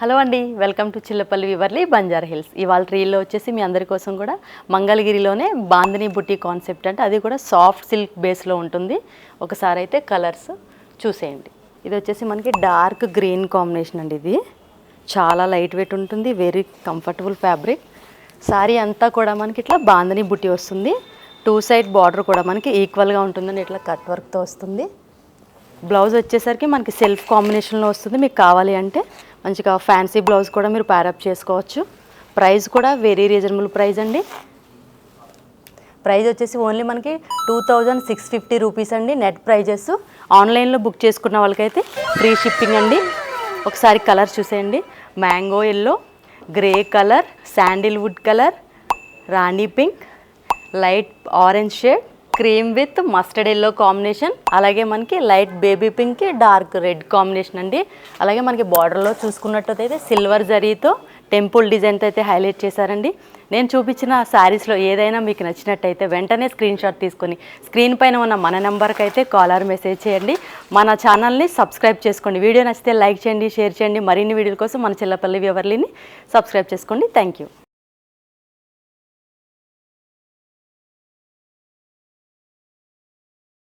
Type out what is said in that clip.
Hello అండి, welcome to Chillapalli వివర్లీ Banjara Hills. ఇవాళ రీల్లో వచ్చేసి మీ అందరి కోసం కూడా మంగళగిరిలోనే బాందిని బుట్టి కాన్సెప్ట్, అంటే అది కూడా సాఫ్ట్ సిల్క్ బేస్లో ఉంటుంది. ఒకసారి అయితే కలర్స్ చూసేయండి. ఇది వచ్చేసి మనకి డార్క్ గ్రీన్ కాంబినేషన్ అండి. ఇది చాలా లైట్ వెయిట్ ఉంటుంది, వెరీ కంఫర్టబుల్ ఫ్యాబ్రిక్. శారీ అంతా కూడా మనకి ఇట్లా బాందిని బుట్టి వస్తుంది. 2 సైడ్ బార్డర్ కూడా మనకి ఈక్వల్గా ఉంటుందండి, ఇట్లా కట్ వర్క్తో వస్తుంది. బ్లౌజ్ వచ్చేసరికి మనకి సెల్ఫ్ కాంబినేషన్లో వస్తుంది. మీకు కావాలి అంటే మంచిగా ఫ్యాన్సీ బ్లౌజ్ కూడా మీరు ప్యారప్ చేసుకోవచ్చు. ప్రైస్ కూడా వెరీ రీజనబుల్ ప్రైస్ అండి. ప్రైస్ వచ్చేసి ఓన్లీ మనకి 2650 రూపీస్ అండి నెట్ ప్రైజెస్. ఆన్లైన్లో బుక్ చేసుకున్న వాళ్ళకైతే ఫ్రీ షిప్పింగ్ అండి. ఒకసారి కలర్ చూసేయండి. Mango yellow, grey colour, sandalwood colour, rani pink, light orange shade, cream with mustard yellow combination, అలాగే మనకి లైట్ బేబీ పింక్కి డార్క్ రెడ్ కాంబినేషన్ అండి. అలాగే మనకి బార్డర్లో చూసుకున్నట్టయితే సిల్వర్ జరీతో టెంపుల్ డిజైన్తో అయితే హైలైట్ చేశారండి. నేను చూపించిన శారీస్లో ఏదైనా మీకు నచ్చినట్టయితే వెంటనే స్క్రీన్ షాట్ తీసుకొని స్క్రీన్ పైన ఉన్న మన నెంబర్కి అయితే కాల్ ఆర్ మెసేజ్ చేయండి. మన ఛానల్ని సబ్స్క్రైబ్ చేసుకోండి. వీడియో నచ్చితే లైక్ చేయండి, షేర్ చేయండి. మరిన్ని వీడియోల కోసం మన చిల్లపల్లి వివర్లీని సబ్స్క్రైబ్ చేసుకోండి. Thank you.